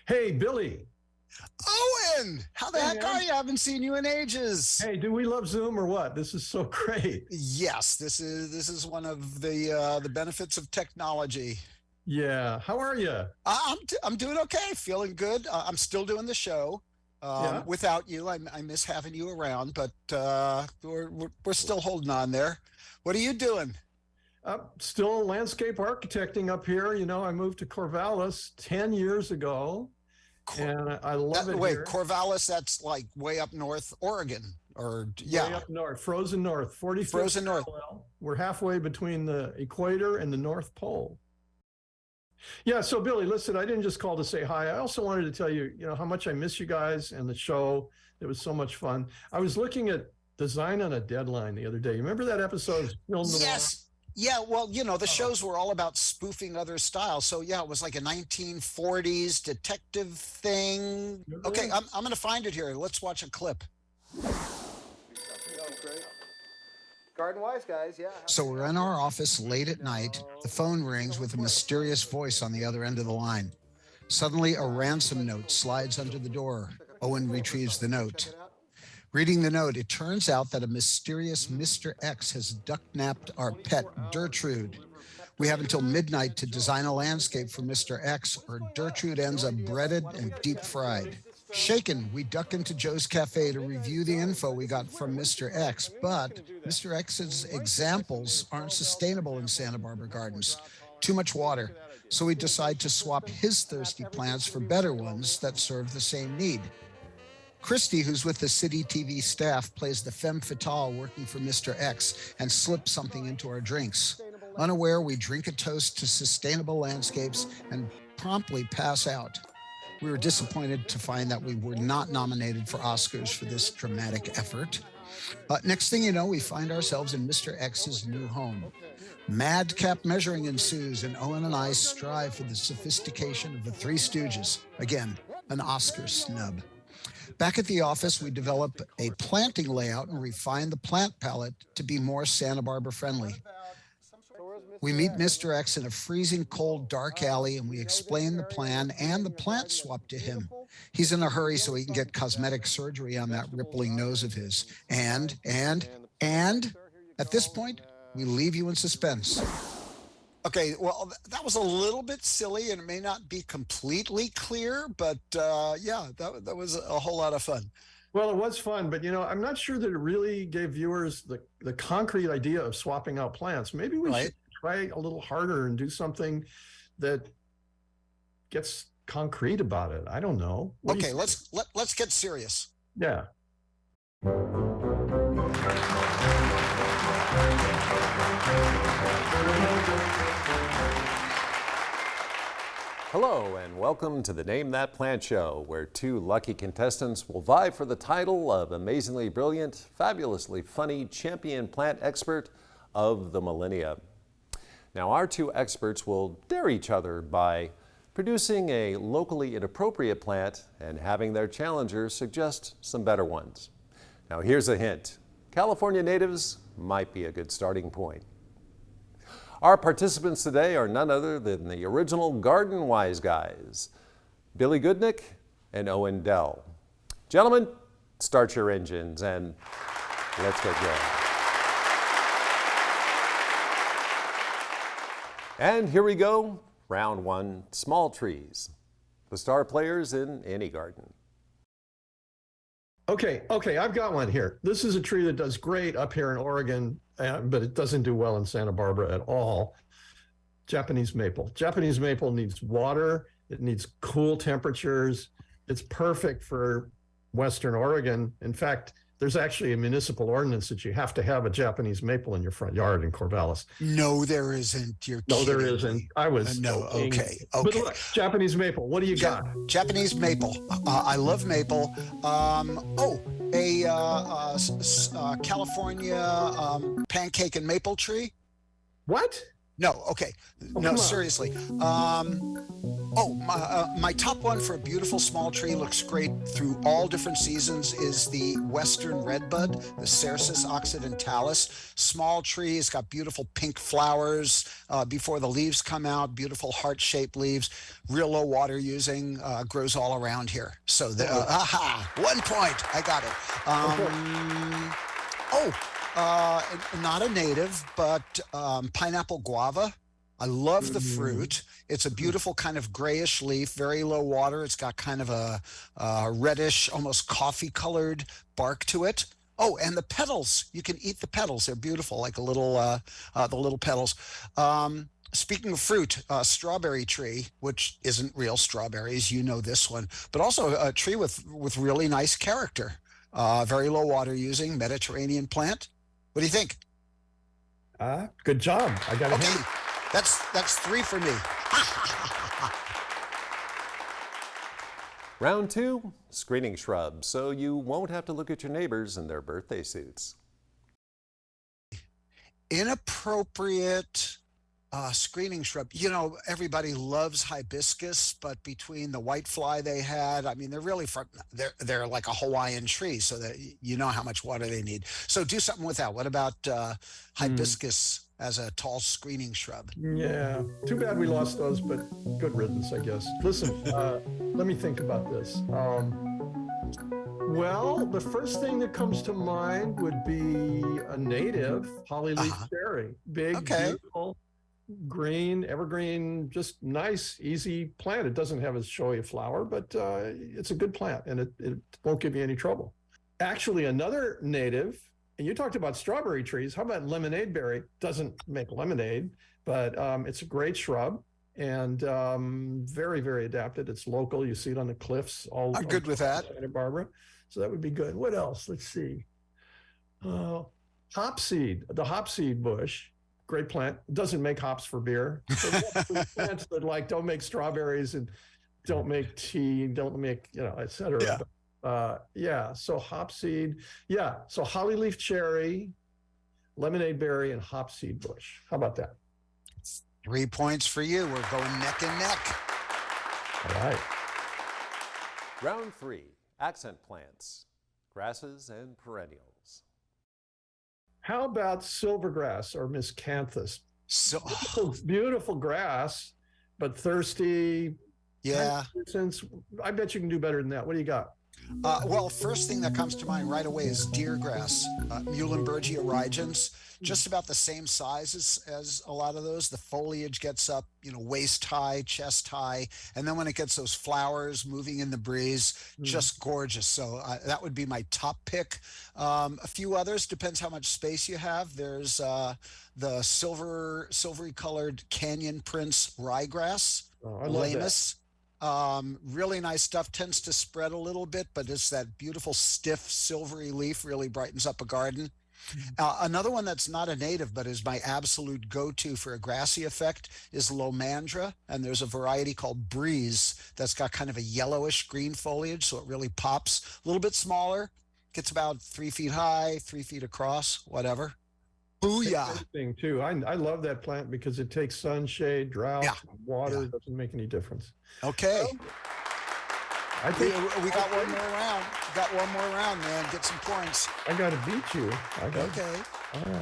Hey, Billy. Owen, how the Hey, heck are man. you? I haven't seen you in ages. Hey, do we love Zoom or what? This is so great. Yes, this is one of the benefits of technology. Yeah. How are you? I'm doing okay, feeling good. I'm still doing the show Yeah. without you. I miss having you around, but we're still holding on there. What are you doing? Still landscape architecting up here. I moved to Corvallis 10 years ago Cor- and I love it Wait, here. Corvallis, that's like way up north, Oregon, or Way yeah, up north, frozen north, 45th frozen north. parallel. We're halfway between the equator and the North Pole. Yeah. So, Billy, listen, I didn't just call to say hi. I also wanted to tell you, how much I miss you guys and the show. It was so much fun. I was looking at Design on a Deadline the other day. You remember that episode of Film Noir? Yes. Yeah, well, the Oh, shows were all about spoofing other styles. So yeah, it was like a 1940s detective thing. remember Okay, that? I'm gonna find it here. Let's watch a clip. Oh, great. Garden Wise guys, yeah. So we're in our office late at night. The phone rings with a mysterious voice on the other end of the line. Suddenly, a ransom note slides under the door. Owen retrieves the note. Reading the note, it turns out that a mysterious Mr. X has duck-napped our pet, Gertrude. We have until midnight to design a landscape for Mr. X, or Gertrude ends up breaded and deep fried. Shaken, we duck into Joe's Cafe to review the info we got from Mr. X, but Mr. X's examples aren't sustainable in Santa Barbara Gardens. Too much water. So we decide to swap his thirsty plants for better ones that serve the same need. Christy, who's with the City TV staff, plays the femme fatale working for Mr. X and slips something into our drinks. Unaware, we drink a toast to sustainable landscapes and promptly pass out. We were disappointed to find that we were not nominated for Oscars for this dramatic effort. Next thing you know, we find ourselves in Mr. X's new home. Madcap measuring ensues, and Owen and I strive for the sophistication of the Three Stooges. Again, an Oscar snub. Back at the office, we develop a planting layout and refine the plant palette to be more Santa Barbara friendly. We meet Mr. X in a freezing cold, dark alley, and we explain the plan and the plant swap to him. He's in a hurry so he can get cosmetic surgery on that rippling nose of his. And at this point, we leave you in suspense. Okay, well, that was a little bit silly and it may not be completely clear, but yeah, that was a whole lot of fun. Well, it was fun, but I'm not sure that it really gave viewers the concrete idea of swapping out plants. Maybe we Right? should try a little harder and do something that gets concrete about it. I don't know. What do you Okay, think? let's get serious. Yeah. Hello, and welcome to the Name That Plant Show, where two lucky contestants will vie for the title of Amazingly Brilliant, Fabulously Funny Champion Plant Expert of the Millennia. Now, our two experts will dare each other by producing a locally inappropriate plant and having their challengers suggest some better ones. Now, here's a hint. California natives might be a good starting point. Our participants today are none other than the original Garden Wise guys, Billy Goodnick and Owen Dell. Gentlemen, start your engines and let's get going. And here we go, round one, small trees. The star players in any garden. Okay, I've got one here. This is a tree that does great up here in Oregon, but it doesn't do well in Santa Barbara at all. Japanese maple. Japanese maple needs water. It needs cool temperatures. It's perfect for Western Oregon. In fact, there's actually a municipal ordinance that you have to have a Japanese maple in your front yard in Corvallis. No, there isn't. You're No, there kidding isn't. me. I was No, joking. okay. But look, Japanese maple, what do you got? Japanese maple. I love maple. California pancake and maple tree. What? No, okay. Oh, No, come on. seriously. Oh, my top one for a beautiful small tree, looks great through all different seasons, is the Western Redbud, the Cercis occidentalis. Small tree, it's got beautiful pink flowers before the leaves come out, beautiful heart-shaped leaves, real low water using, grows all around here. So, aha, 1 point, I got it. Not a native, but pineapple guava. I love the fruit. It's a beautiful kind of grayish leaf, very low water. It's got kind of a reddish, almost coffee colored bark to it. Oh, and the petals, you can eat the petals. They're beautiful, like a little, the little petals. Speaking of fruit, strawberry tree, which isn't real strawberries, you know this one, but also a tree with really nice character. Very low water using, Mediterranean plant. What do you think? Good job. I got a Okay, hint. that's 3 for me. Round 2, screening shrubs, so you won't have to look at your neighbors in their birthday suits. Inappropriate screening shrub. You know, everybody loves hibiscus, but between the whitefly they had, I mean, they're really they're like a Hawaiian tree, so that you know how much water they need. So do something with that. What about hibiscus as a tall screening shrub? Yeah, too bad we lost those, but good riddance, I guess. Listen, let me think about this. Well, the first thing that comes to mind would be a native hollyleaf cherry. Big, Okay. beautiful, green, evergreen, just nice, easy plant. It doesn't have as showy a flower, but it's a good plant and it won't give you any trouble. Actually, another native, and you talked about strawberry trees. How about lemonade berry? Doesn't make lemonade, but it's a great shrub and very, very adapted. It's local. You see it on the cliffs all I'm good with that. Santa Barbara. So that would be good. What else? Let's see. Hopseed, the hopseed bush. Great plant. Doesn't make hops for beer. So plants that like don't make strawberries and don't make tea, don't make, et cetera. Yeah. But, so hopseed. Yeah. So hollyleaf cherry, lemonade berry, and hopseed bush. How about that? 3 points for you. We're going neck and neck. All right. Round 3, accent plants, grasses and perennials. How about silvergrass or miscanthus? So, Beautiful grass, but thirsty. yeah. Since I bet you can do better than that. What do you got? Well, first thing that comes to mind right away is deergrass, Muhlenbergia rigens, just about the same size as a lot of those. The foliage gets up, waist high, chest high, and then when it gets those flowers moving in the breeze, just gorgeous. So that would be my top pick. A few others, depends how much space you have. There's the silvery colored Canyon Prince ryegrass, Oh, I love that. Lamus. Really nice stuff, tends to spread a little bit, but it's that beautiful stiff silvery leaf, really brightens up a garden. Another one that's not a native but is my absolute go-to for a grassy effect is Lomandra, and there's a variety called Breeze that's got kind of a yellowish green foliage, so it really pops. A little bit smaller, gets about 3 feet high, 3 feet across, whatever. Booyah. Thing too. I love that plant because it takes sunshade, drought, Yeah. water. Yeah. Doesn't make any difference. Okay. I We, think we got one more round. Got one more round, man. Get some points. I got to beat you. Okay. All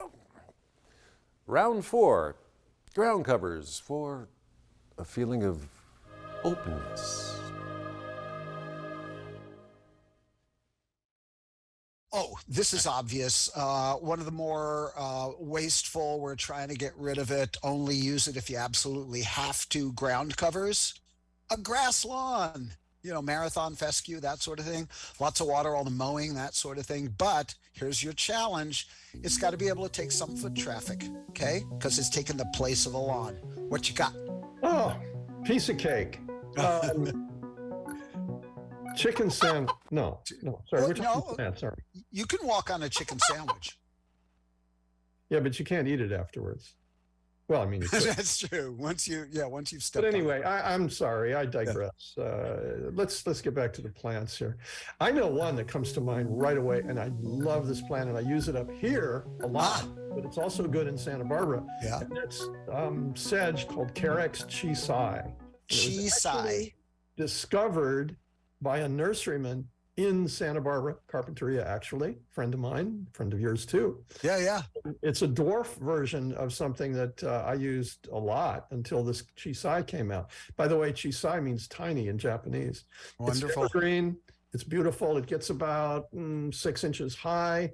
right. Round 4, ground covers for a feeling of openness. Oh, this is obvious. One of the more wasteful, we're trying to get rid of it, only use it if you absolutely have to, ground covers. A grass lawn, marathon, fescue, that sort of thing. Lots of water, all the mowing, that sort of thing. But here's your challenge. It's got to be able to take some foot traffic, okay? Because it's taking the place of a lawn. What you got? Oh, piece of cake. Chicken sandwich. No. Sorry, Well, we're talking no. plants. Sorry. You can walk on a chicken sandwich. Yeah, but you can't eat it afterwards. Well, I mean, you could. That's true. Once you've stepped But on it. anyway, I'm sorry, I digress. Let's get back to the plants here. I know one that comes to mind right away, and I love this plant, and I use it up here a lot, but it's also good in Santa Barbara. Yeah. And it's sedge called Carex chisai. Chisai. Discovered by a nurseryman in Santa Barbara, Carpinteria, actually, friend of mine, friend of yours too. Yeah. It's a dwarf version of something that I used a lot until this chisai came out. By the way, chisai means tiny in Japanese. Wonderful. It's evergreen. It's beautiful. It gets about 6 inches high.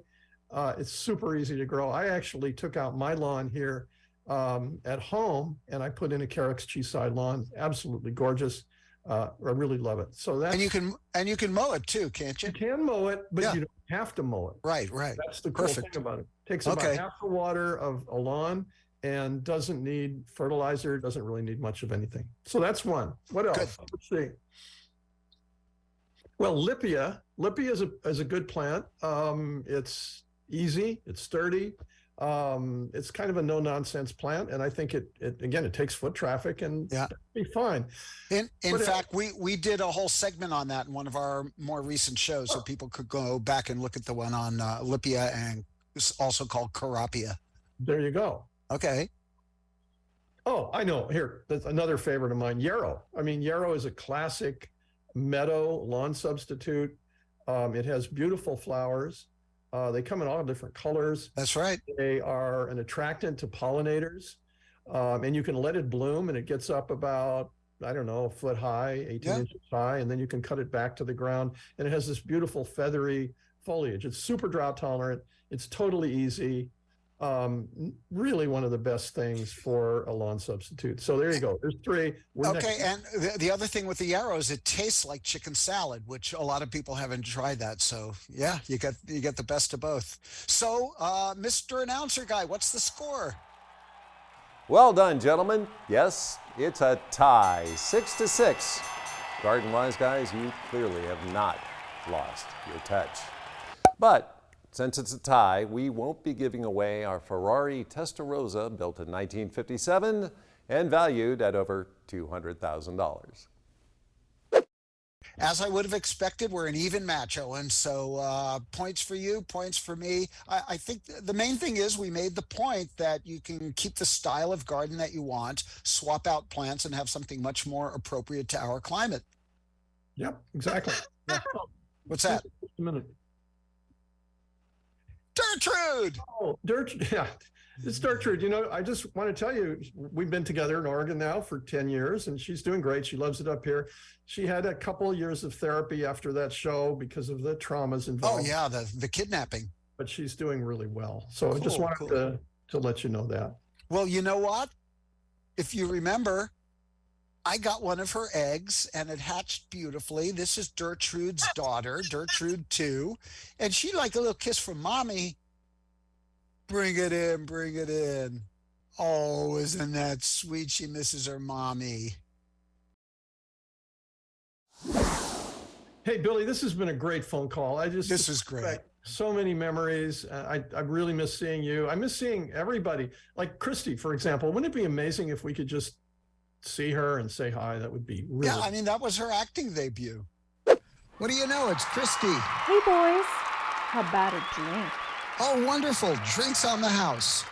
It's super easy to grow. I actually took out my lawn here at home, and I put in a Carex chisai lawn. Absolutely gorgeous. I really love it. So that's, and you can mow it too, can't you? you can mow it, but Yeah. you don't have to mow it. Right. That's the cool Perfect. thing about it. Takes about Okay. half the water of a lawn and doesn't need fertilizer, doesn't really need much of anything. So that's one. What else? Good. Let's see. Well, Lipia is a good plant. It's easy, it's sturdy. It's kind of a no-nonsense plant, and I think it takes foot traffic and Yeah. it'll be fine. In What else? fact, we did a whole segment on that in one of our more recent shows, so people could go back and look at the one on Lipia, and it's also called Carapia. There you go. Okay. Oh, I know. Here, that's another favorite of mine, yarrow. I mean, yarrow is a classic meadow lawn substitute. It has beautiful flowers. They come in all different colors. That's right. They are an attractant to pollinators, and you can let it bloom, and it gets up about, I don't know, a foot high, 18 Yeah. inches high, and then you can cut it back to the ground, and it has this beautiful feathery foliage. It's super drought tolerant. It's totally easy. Really one of the best things for a lawn substitute. So there you go. There's three. We're next. Okay, and the other thing with the yarrow is it tastes like chicken salad, which a lot of people haven't tried that. So yeah, you get the best of both. So, Mr. Announcer Guy, what's the score? Well done, gentlemen. Yes, it's a tie, 6-6. Garden Wise guys, you clearly have not lost your touch. But since it's a tie, we won't be giving away our Ferrari Testarossa built in 1957 and valued at over $200,000. As I would have expected, we're an even match, Owen. So points for you, points for me. I think the main thing is we made the point that you can keep the style of garden that you want, swap out plants, and have something much more appropriate to our climate. Yep, exactly. Yeah. What's that? Just a minute. Gertrude! Oh, yeah, it's Gertrude. You know, I just want to tell you, we've been together in Oregon now for 10 years, and she's doing great. She loves it up here. She had a couple of years of therapy after that show because of the traumas Oh, involved. yeah, the kidnapping. But she's doing really well. So I just Cool, wanted cool. to let you know that. Well, you know what? If you remember, I got one of her eggs and it hatched beautifully. This is Gertrude's daughter, Gertrude 2. And she like a little kiss from mommy. Bring it in, bring it in. Oh, isn't that sweet? She misses her mommy. Hey, Billy, this has been a great phone call. This was great. So many memories. I really miss seeing you. I miss seeing everybody. Like Christy, for example. Wouldn't it be amazing if we could just see her and say hi? That would be really. Yeah, I mean, that was her acting debut. What do you know? It's Christy. Hey boys, how about a drink? Oh, wonderful. Drinks on the house.